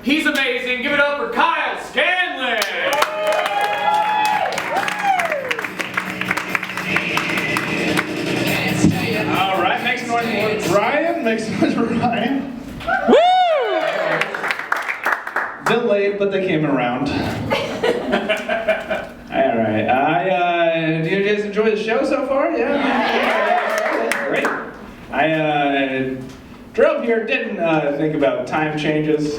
He's amazing. Give it up for Kyle Scanlan. All right, make some noise for Ryan. Make some noise for Ryan. Woo! Delayed, but they came around. All right. Do you guys enjoy the show so far? Yeah. Great. I drove here. Didn't think about time changes.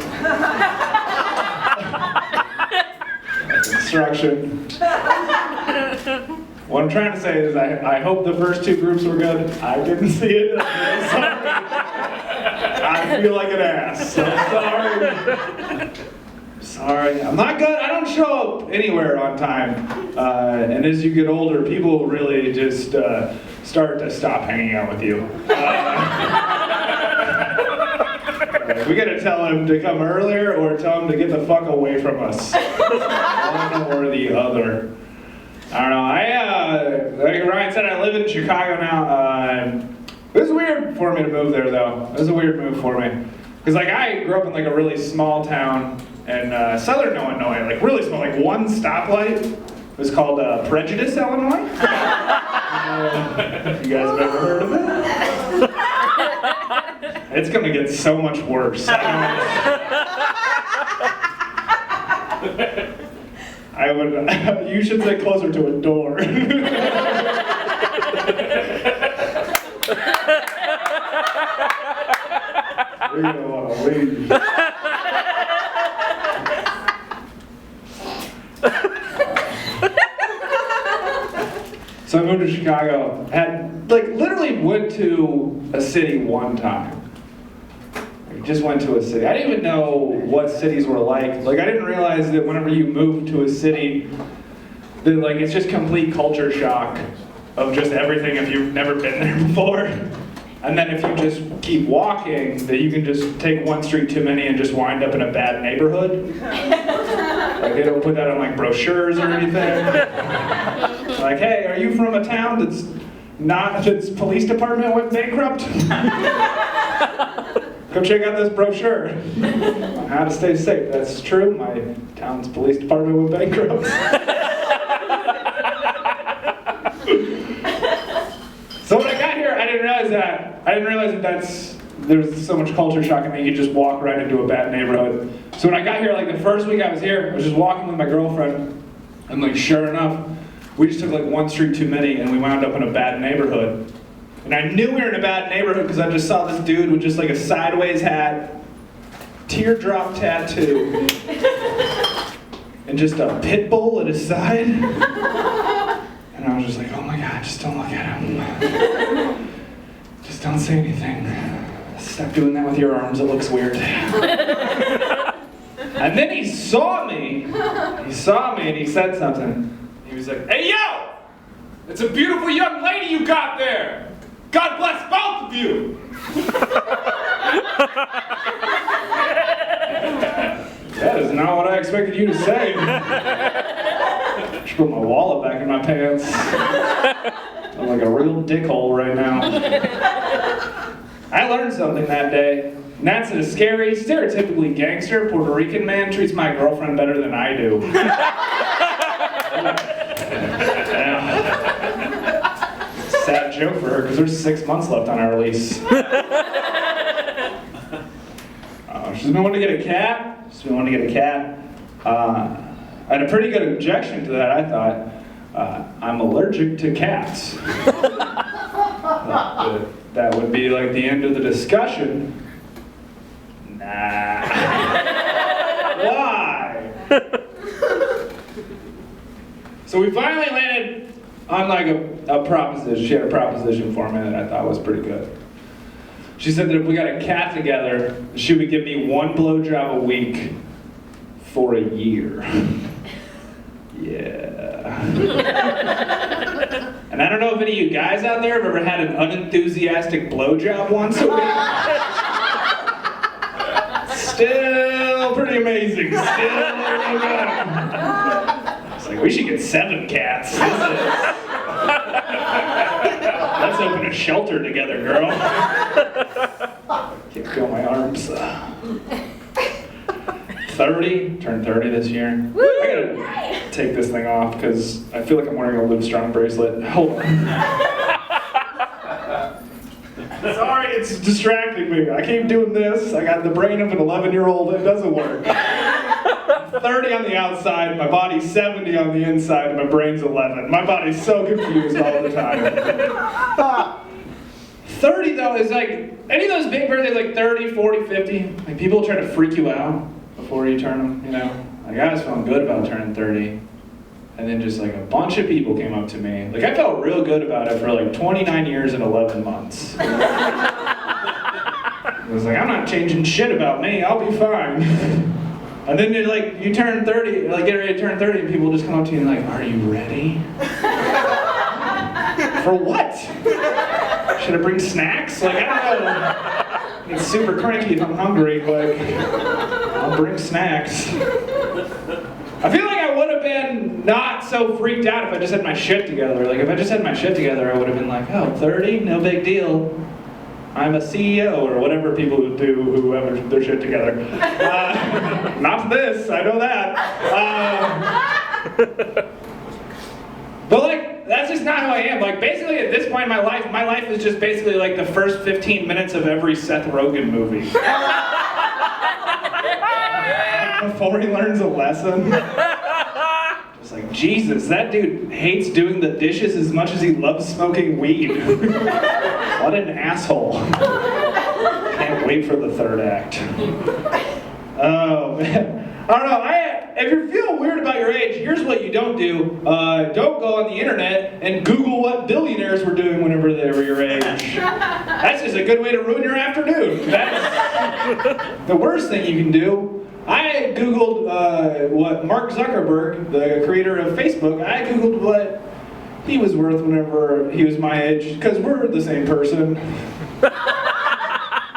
Construction. What I'm trying to say is I hope the first two groups were good. I didn't see it. I'm sorry. I feel like an ass. I'm sorry. I'm not good. I don't show up anywhere on time. And as you get older, people really just start to stop hanging out with you. We gotta tell him to come earlier or tell him to get the fuck away from us. One or the other. I don't know. Like Ryan said, I live in Chicago now. It was weird for me to move there, though. It was a weird move for me. Because like I grew up in like a really small town in southern Illinois, like really small, like one stoplight. It was called Prejudice, Illinois. If you guys have ever heard of it. It's gonna get so much worse. You should sit closer to a door. We don't want to leave. So I moved to Chicago. Literally went to a city one time. Just went to a city. I didn't even know what cities were like. Like I didn't realize that whenever you move to a city, that like it's just complete culture shock of just everything if you've never been there before. And then if you just keep walking, that you can just take one street too many and just wind up in a bad neighborhood. Like they don't put that on like brochures or anything. Like, hey, are you from a town its police department went bankrupt? Go check out this brochure on how to stay safe. That's true. My town's police department went bankrupt. So when I got here, I didn't realize that there's so much culture shock and you could just walk right into a bad neighborhood. So when I got here, like the first week I was here, I was just walking with my girlfriend, and like sure enough, we just took like one street too many and we wound up in a bad neighborhood. And I knew we were in a bad neighborhood because I just saw this dude with just like a sideways hat, teardrop tattoo, and just a pit bull at his side. And I was just like, oh my God, just don't look at him. Just don't say anything. Stop doing that with your arms, it looks weird. And then he saw me and he said something. He was like, hey yo! It's a beautiful young lady you got there! God bless both of you! That is not what I expected you to say. I should put my wallet back in my pants. I'm like a real dickhole right now. I learned something that day. And that's that a scary, stereotypically gangster Puerto Rican man treats my girlfriend better than I do. Sad joke for her because there's 6 months left on our lease. She's been wanting to get a cat. I had a pretty good objection to that, I thought. I'm allergic to cats. That would be like the end of the discussion. Nah. Why? So we finally landed on like a proposition. She had a proposition for me that I thought was pretty good. She said that if we got a cat together, she would give me one blowjob a week for a year. Yeah. And I don't know if any of you guys out there have ever had an unenthusiastic blowjob once a week. Still pretty amazing. Still really good. It's like, we should get 7 cats. Let's open a shelter together, girl. Can't feel my arms. 30, turned 30 this year. I gotta take this thing off because I feel like I'm wearing a Livestrong bracelet. Hold on. Sorry, it's distracting me. I keep doing this. I got the brain of an 11-year-old. It doesn't work. 30 on the outside, my body's 70 on the inside, and my brain's 11. My body's so confused all the time. 30 though is like, any of those big birthdays like 30, 40, 50, like people try to freak you out before you turn them, you know? Like I was feeling good about turning 30. And then just like a bunch of people came up to me. Like I felt real good about it for like 29 years and 11 months. I was like, I'm not changing shit about me, I'll be fine. And then you're like, you turn 30, like get ready to turn 30, and people just come up to you and like, are you ready? For what? Should I bring snacks? Like, I don't know. It's super cranky if I'm hungry, but I'll bring snacks. I feel like I would have been not so freaked out if I just had my shit together. Like, if I just had my shit together, I would have been like, oh, 30? No big deal. I'm a CEO, or whatever people would do who have their shit together. Not this, I know that. But like, that's just not who I am. Like, basically at this point in my life is just basically like the first 15 minutes of every Seth Rogen movie. Before he learns a lesson. It's like, Jesus, that dude hates doing the dishes as much as he loves smoking weed. What an asshole. Can't wait for the third act. Oh, man. I don't know, if you're feeling weird about your age, here's what you don't do. Don't go on the internet and Google what billionaires were doing whenever they were your age. That's just a good way to ruin your afternoon. That's the worst thing you can do. I Googled what Mark Zuckerberg, the creator of Facebook, I Googled what he was worth whenever he was my age, because we're the same person.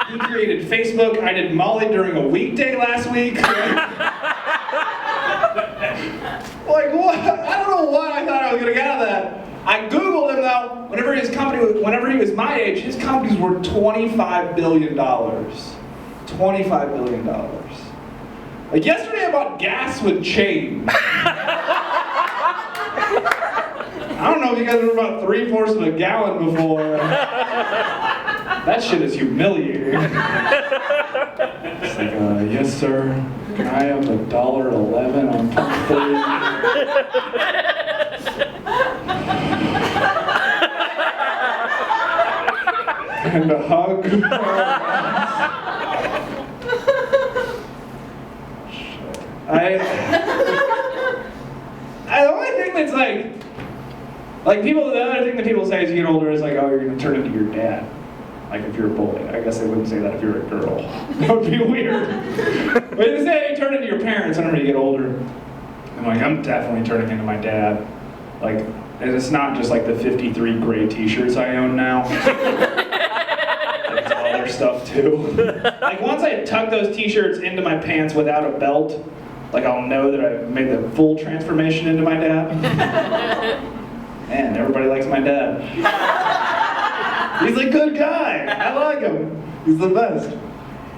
He created Facebook. I did Molly during a weekday last week. Like, what? I don't know what I thought I was going to get out of that. I Googled him though, whenever he was my age, his companies were $25 billion. $25 billion. Like yesterday I bought gas with change. I don't know if you guys ever bought 3/4 of a gallon before. That shit is humiliating. It's like, yes sir, can I have $1.11 on pump 3? And a hug. The only thing that's like people, the other thing that people say as you get older is like, oh, you're gonna turn into your dad. Like if you're a boy. I guess they wouldn't say that if you're a girl. That would be weird. But they say you turn into your parents whenever you get older. I'm like, I'm definitely turning into my dad. Like, and it's not just like the 53 gray t-shirts I own now. It's other stuff too. Like once I tuck those t-shirts into my pants without a belt, like I'll know that I've made the full transformation into my dad. Man, everybody likes my dad. He's a good guy. I like him. He's the best.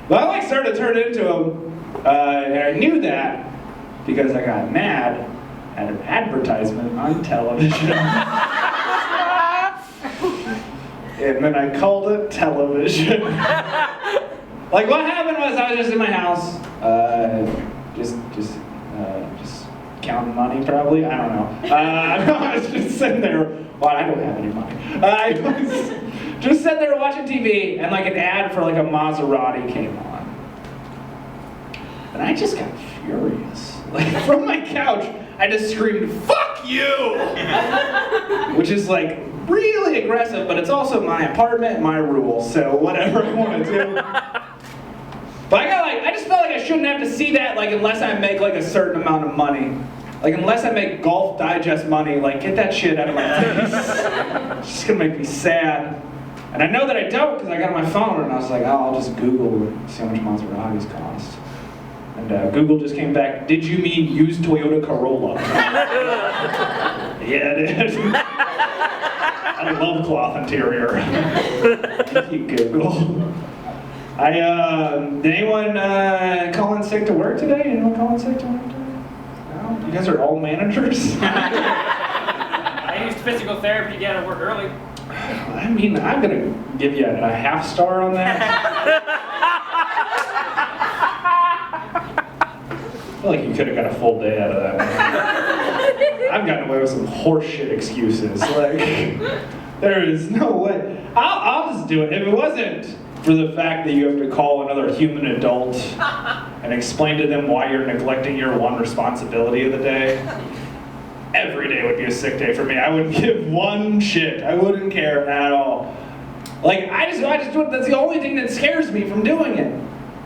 But I started to turn into him, and I knew that because I got mad at an advertisement on television. And then I called it television. Like what happened was I was just in my house, just counting money probably. I don't know. I was just sitting there. Well, I don't have any money. I was just sitting there watching TV, and like an ad for like a Maserati came on, and I just got furious. Like from my couch, I just screamed, "Fuck you!" Which is like really aggressive, but it's also my apartment, my rules, so whatever I want to do. But I just felt like I shouldn't have to see that, like, unless I make, like, a certain amount of money. Like, unless I make Golf Digest money, like, get that shit out of my face. It's just gonna make me sad. And I know that I don't, because I got my phone, and I was like, oh, I'll just Google and see how much Maseratis cost. And Google just came back, did you mean used Toyota Corolla? Yeah, it is. I love cloth interior. Thank you, Google. Did anyone call in sick to work today? Anyone call in sick to work today? No? You guys are all managers? I used physical therapy to get out of work early. I mean, I'm gonna give you a half star on that. I feel like you could have got a full day out of that one. I've gotten away with some horseshit excuses. Like, there is no way. I'll just do it. If it wasn't for the fact that you have to call another human adult and explain to them why you're neglecting your one responsibility of the day, every day would be a sick day for me. I wouldn't give one shit. I wouldn't care at all. Like, I just do it. That's the only thing that scares me from doing it.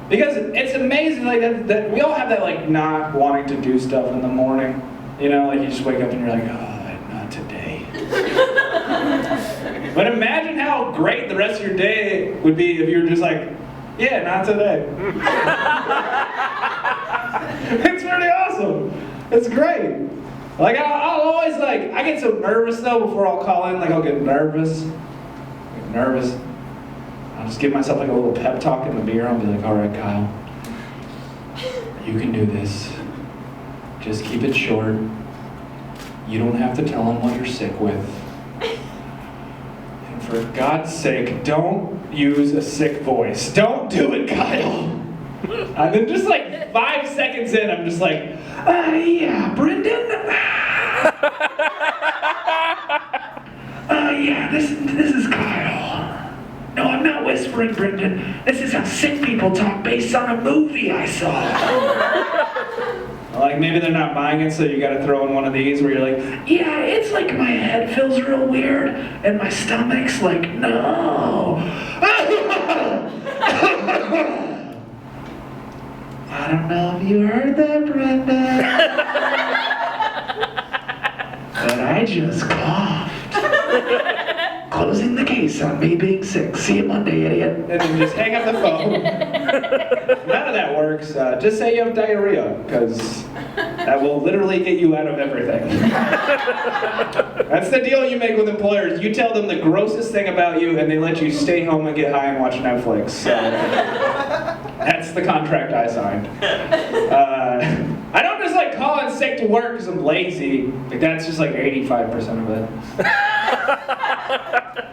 Because it's amazing, like, that we all have that, like, not wanting to do stuff in the morning. You know, like, you just wake up and you're like, oh, not today. But imagine how great the rest of your day would be if you were just like, yeah, not today. It's pretty awesome. It's great. Like, I'll always, like, I get so nervous, though, before I'll call in. Like, I'll get nervous. I'll just give myself, like, a little pep talk in the mirror. I'll be like, all right, Kyle, you can do this. Just keep it short. You don't have to tell them what you're sick with. And for God's sake, don't use a sick voice. Don't do it, Kyle. And then just like 5 seconds in, I'm just like, yeah, Brendan. Yeah, this is Kyle. No, I'm not whispering, Brendan. This is how sick people talk based on a movie I saw. Like, maybe they're not buying it, so you gotta throw in one of these where you're like, yeah, it's like my head feels real weird, and my stomach's like, no. I don't know if you heard that, Brenda, but I just coughed. Closing the case on me being sick. See you Monday, idiot. And then just hang up the phone. None of that works. Just say you have diarrhea, because that will literally get you out of everything. That's the deal you make with employers. You tell them the grossest thing about you, and they let you stay home and get high and watch Netflix. So, that's the contract I signed. I don't just like call in sick to work because I'm lazy. Like, that's just like 85% of it.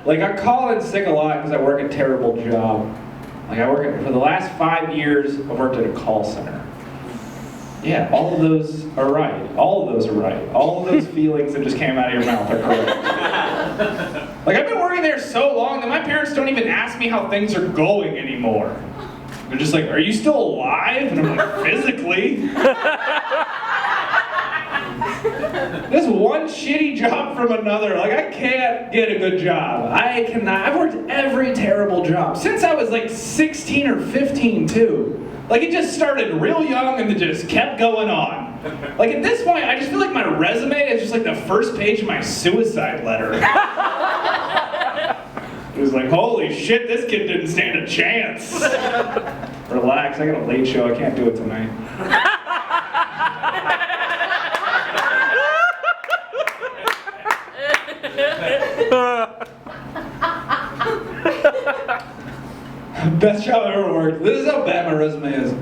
Like, I call in sick a lot because I work a terrible job. Like, for the last 5 years, I've worked at a call center. Yeah, all of those are right. All of those are right. All of those feelings that just came out of your mouth are correct. Like, I've been working there so long that my parents don't even ask me how things are going anymore. They're just like, are you still alive? And I'm like, physically. This one shitty job from another. Like, I can't get a good job. I cannot. I've worked every terrible job since I was like 16 or 15 too. Like, it just started real young and it just kept going on. Like, at this point, I just feel like my resume is just like the first page of my suicide letter. It was like, holy shit, this kid didn't stand a chance. Relax, I got a late show, I can't do it tonight. Best job I ever worked. This is how bad my resume is.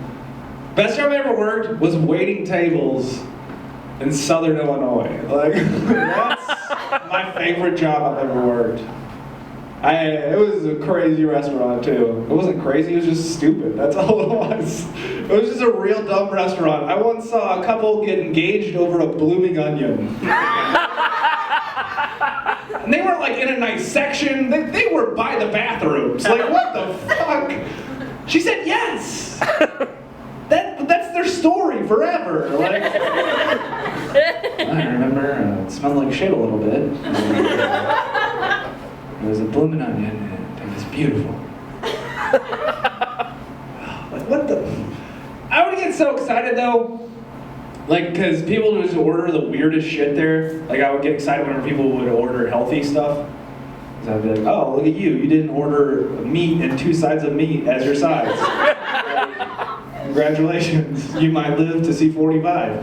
Best job I ever worked was waiting tables in Southern Illinois. Like, that's my favorite job I've ever worked. It was a crazy restaurant too. It wasn't crazy, it was just stupid. That's all it was. It was just a real dumb restaurant. I once saw a couple get engaged over a blooming onion. And they weren't like in a nice section. They were by the bathrooms. Like, what the fuck? She said yes. That's their story forever. Like, I remember it smelled like shit a little bit. It was a blooming onion, and it was beautiful. Like, what the? I would get so excited though. Like, because people would just order the weirdest shit there. Like, I would get excited whenever people would order healthy stuff. Because I'd be like, oh, look at you. You didn't order meat and 2 sides of meat as your sides. Like, congratulations. You might live to see 45.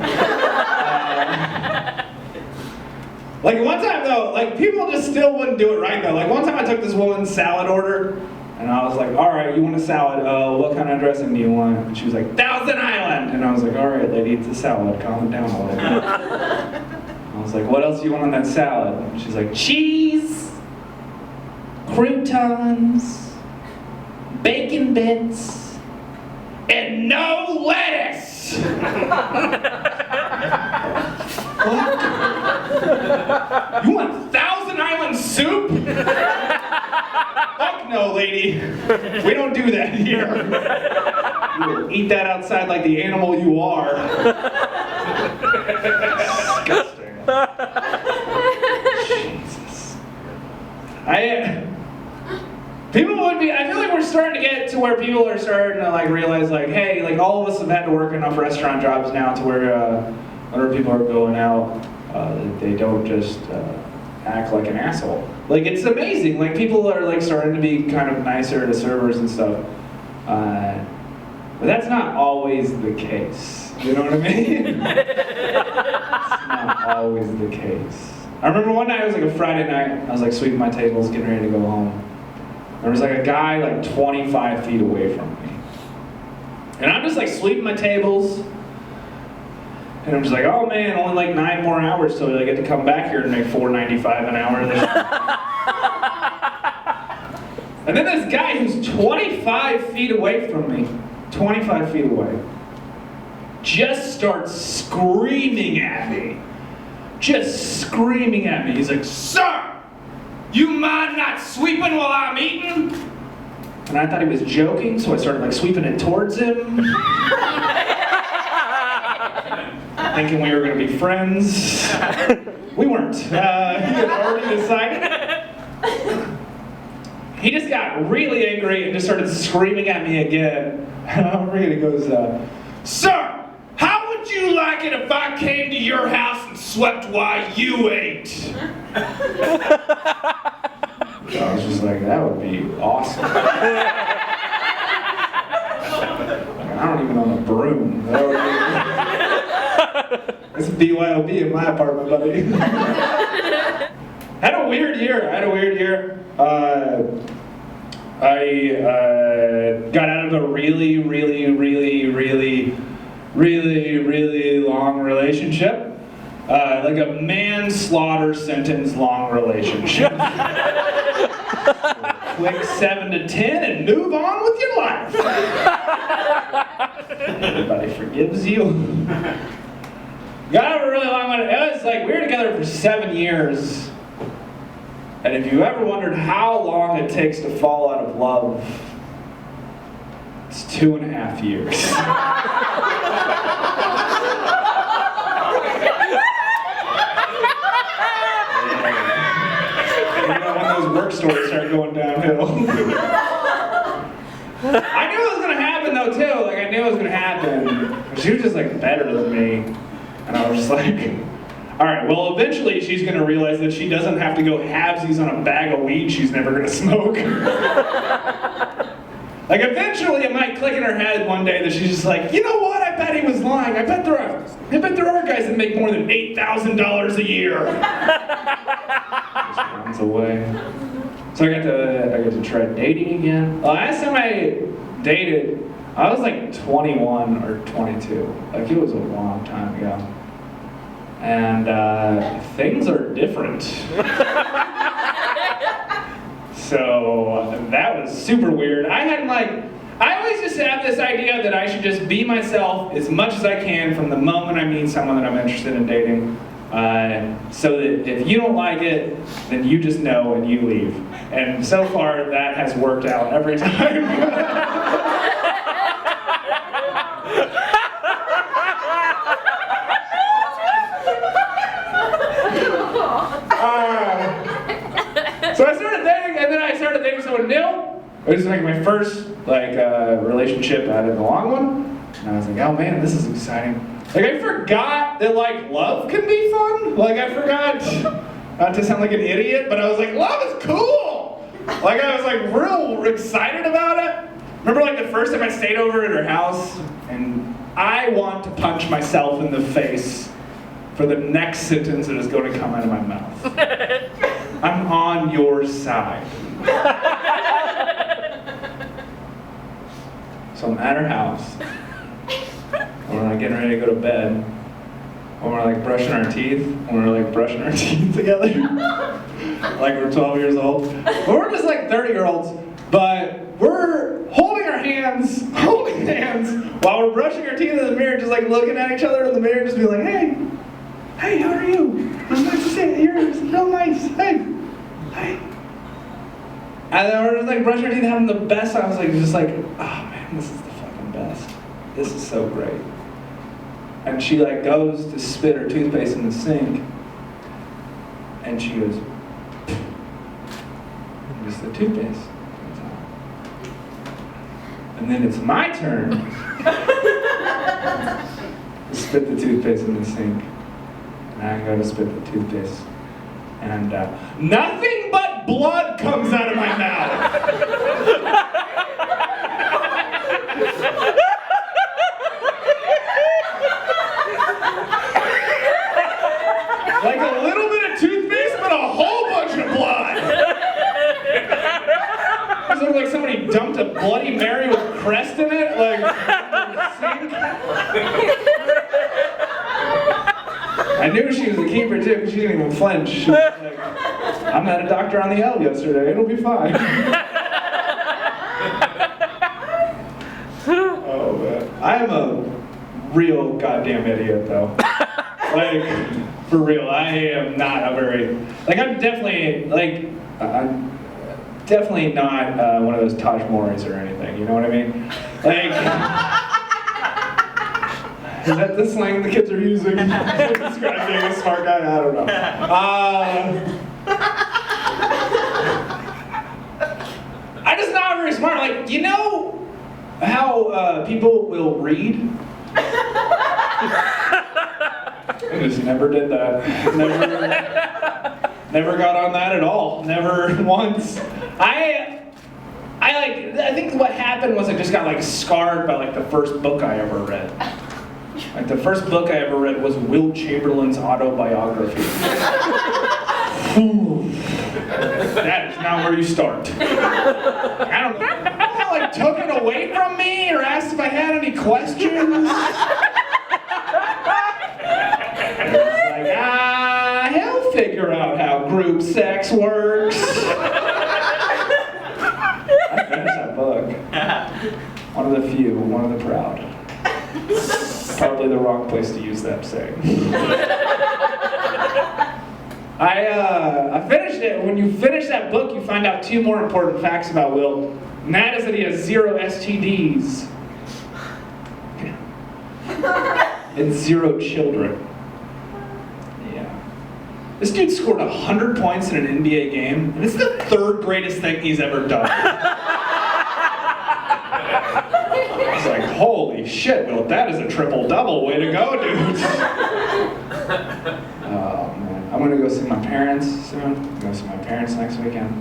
Like, one time, though, like, people just still wouldn't do it right, though. Like, one time I took this woman's salad order, And I was like, all right, you want a salad? What kind of dressing do you want? And she was like, Thousand Island! And I was like, all right, lady, it's a salad. Calm it down a little bit. I was like, what else do you want on that salad? And she's like, cheese, croutons, bacon bits, and no lettuce! What? You want Thousand Island soup? Fuck no, lady. We don't do that here. You will eat that outside like the animal you are. Disgusting. Jesus. People would be, I feel like we're starting to get to where people are starting to like realize like, hey, like all of us have had to work enough restaurant jobs now to where whenever people are going out, they don't just act like an asshole. Like it's amazing, like people are like starting to be kind of nicer to servers and stuff. But that's not always the case. You know what I mean? It's not always the case. I remember one night, it was like a Friday night, I was like sweeping my tables, getting ready to go home. There was like a guy like 25 feet away from me. And I'm just like sweeping my tables. And I'm just like, oh man, only like 9 more hours till I get to come back here and make $4.95 an hour. And then this guy who's 25 feet away from me, 25 feet away, just starts screaming at me. Just screaming at me. He's like, sir! You mind not sweeping while I'm eating? And I thought he was joking, so I started like sweeping it towards him. Thinking we were gonna be friends. We weren't. He had already decided. He just got really angry and just started screaming at me again. And he goes, sir, how would you like it if I came to your house and slept while you ate? I was just like, that would be awesome. I don't even own a broom. It's BYOB in my apartment, buddy. Had a weird year. I got out of a really long relationship. Like a manslaughter sentence long relationship. Click 7 to 10 and move on with your life. Everybody forgives you. Got out of a really long one. It was like, we were together for 7 years. And if you ever wondered how long it takes to fall out of love, it's 2.5 years. When those work stories start going downhill. I knew it was gonna happen though too. Like I knew it was gonna happen. She was just like better than me, and I was just like, all right. Well, eventually she's gonna realize that she doesn't have to go halvesies on a bag of weed she's never gonna smoke. Like eventually it might click in her head one day that she's just like, you know what? I bet he was lying. I bet there are guys that make more than $8,000 a year. Just runs away. So I got to try dating again. Last time I dated, I was like 21 or 22. Like it was a long time ago. And things are different. So that was super weird. I always just have this idea that I should just be myself as much as I can from the moment I meet someone that I'm interested in dating. So that if you don't like it, then you just know and you leave. And so far, that has worked out every time. So I started dating, and then I started dating someone new. It was like my first relationship out of the long one. And I was like, oh man, this is exciting. Like I forgot that like love can be fun. Like I forgot, not to sound like an idiot, but I was like, love is cool. Like I was like real excited about it. Remember like the first time I stayed over at her house, and I want to punch myself in the face for the next sentence that is going to come out of my mouth. I'm on your side. So I'm at her house. We're like getting ready to go to bed. When we're like brushing our teeth. When we're like brushing our teeth together. Like we're 12 years old. But we're just like 30-year-olds. But we're holding hands while we're brushing our teeth in the mirror, just like looking at each other in the mirror, just be like, hey, how are you? It's nice to see you. You're real nice. Hey. And then we're just like brushing our teeth, having the best time. I was like, just like, oh man, this is the fucking best. This is so great. And she like goes to spit her toothpaste in the sink, and she goes, just the toothpaste. And then it's my turn to spit the toothpaste in the sink. And I go to spit the toothpaste. And nothing but blood comes out of my mouth. Like a little bit of toothpaste, but a whole bunch of blood. It looked like somebody dumped a Bloody Mary with crest in it, like sink. I knew she was a keeper too, because she didn't even flinch. She was like, I met a doctor on the L yesterday, it'll be fine. Oh man. I am a real goddamn idiot though. Like, for real, I am not a very, like I'm definitely not one of those Taj Moris or anything, you know what I mean? Like, is that the slang the kids are using to describe being a smart guy? I don't know. I'm just not very smart. Like, you know how people will read? I just never did that. Never got on that at all. Never once. I think what happened was I just got like scarred by like the first book I ever read. Like the first book I ever read was Will Chamberlain's autobiography. That is not where you start. I don't know. Like took it away from me or asked if I had any questions. It's like, he'll figure out how group sex works. I finished that book. One of the few, one of the proud. Probably the wrong place to use that saying. I finished it. When you finish that book, you find out two more important facts about Will. And that is that he has 0 STDs. And 0 children. Yeah. This dude scored 100 points in an NBA game, and it's the 3rd greatest thing he's ever done. It's like, holy shit, Will, that is a triple-double. Way to go, dude. Oh, man. I'm gonna go see my parents soon. I'm gonna go see my parents next weekend.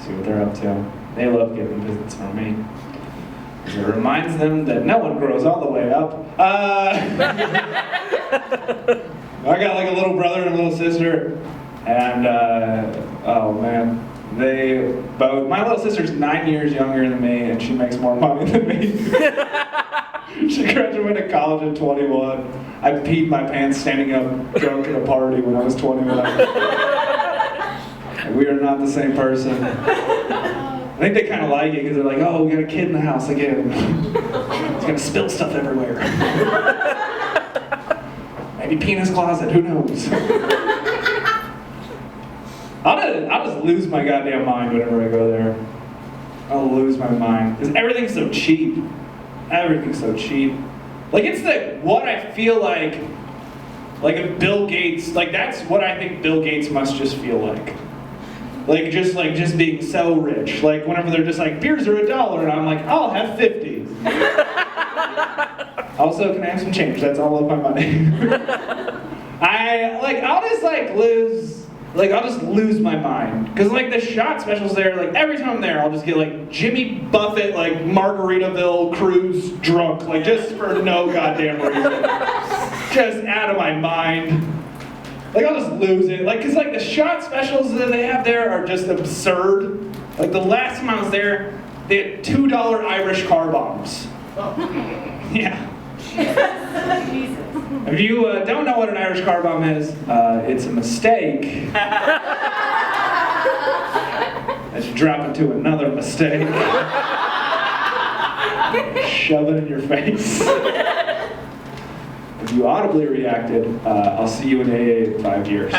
See what they're up to. They love getting visits from me. It reminds them that no one grows all the way up. I got like a little brother and a little sister, and oh man, my little sister's 9 years younger than me, and she makes more money than me. She graduated college at 21. I peed my pants standing up drunk at a party when I was 21. We are not the same person. I think they kind of like it because they're like, oh, we got a kid in the house again. He's gonna spill stuff everywhere. Maybe pee in his closet, who knows? I'll just lose my goddamn mind whenever I go there. I'll lose my mind. Because everything's so cheap. Everything's so cheap. Like it's what I feel like if Bill Gates, like that's what I think Bill Gates must just feel like. Like just being so rich. Like whenever they're just like, beers are $1, and I'm like, I'll have 50. Also, can I have some change? That's all of my money. I'll just lose my mind. Cause like the shot specials there, like every time I'm there, I'll just get like Jimmy Buffett, like Margaritaville cruise drunk, like just for no goddamn reason. Just out of my mind. Like I'll just lose it. Like, cause like the shot specials that they have there are just absurd. Like the last time I was there, they had $2 Irish car bombs. Yeah. If you don't know what an Irish car bomb is, it's a mistake as you drop into another mistake. Shove it in your face. If you audibly reacted, I'll see you in AA in 5 years.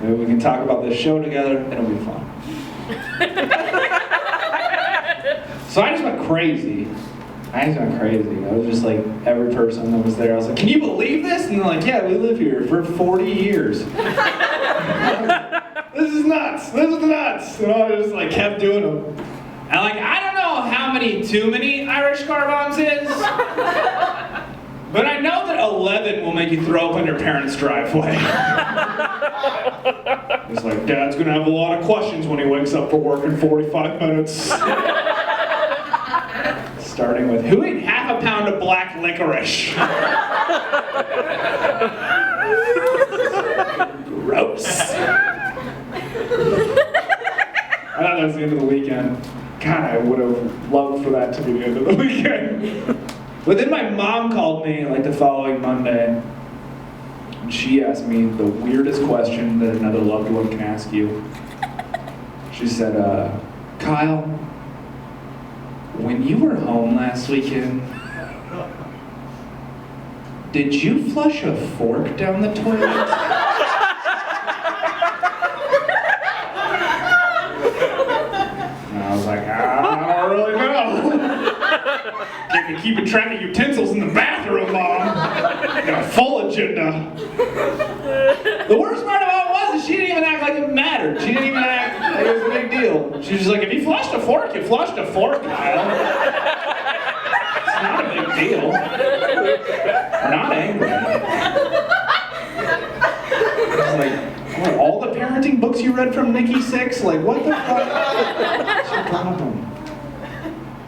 Maybe we can talk about this show together, and it'll be fun. So I just went crazy. I was just like, every person that was there, I was like, can you believe this? And they're like, yeah, we live here for 40 years. This is nuts. This is nuts. And I just like kept doing them. And like, I don't know how many too many Irish car bombs is, but I know that 11 will make you throw up on your parents' driveway. It's like, Dad's gonna have a lot of questions when he wakes up for work in 45 minutes. Starting with, who ate half a pound of black licorice? Gross. I thought that was the end of the weekend. God, I would have loved for that to be the end of the weekend. But then my mom called me like the following Monday, and she asked me the weirdest question that another loved one can ask you. She said, Kyle, when you were home last weekend, did you flush a fork down the toilet? And I was like, I don't really know. Can't be keeping track of utensils in the bathroom, Mom. Got a full agenda. The worst part about it was she didn't even act like it mattered. She didn't even act like it was a big deal. She was just like, if you flushed a fork, you flushed a fork, Kyle. It's not a big deal. We're not angry. It's like, what, all the parenting books you read from Nikki Sixx? Like, what the fuck? What's your problem?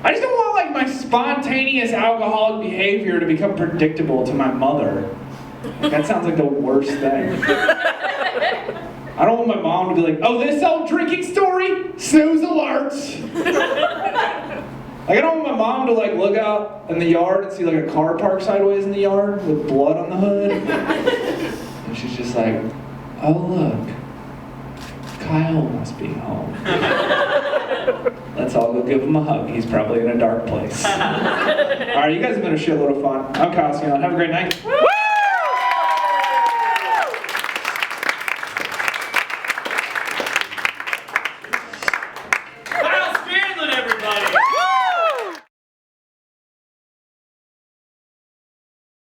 I just don't want like my spontaneous alcoholic behavior to become predictable to my mother. That sounds like the worst thing. I don't want my mom to be like, oh, this old drinking story? Snooze alerts. Like, I don't want my mom to like look out in the yard and see like a car parked sideways in the yard with blood on the hood. And she's just like, oh look, Kyle must be home. Let's all go give him a hug. He's probably in a dark place. All right, you guys have been a shitload of fun. I'm Kyle Scanlan. Have a great night.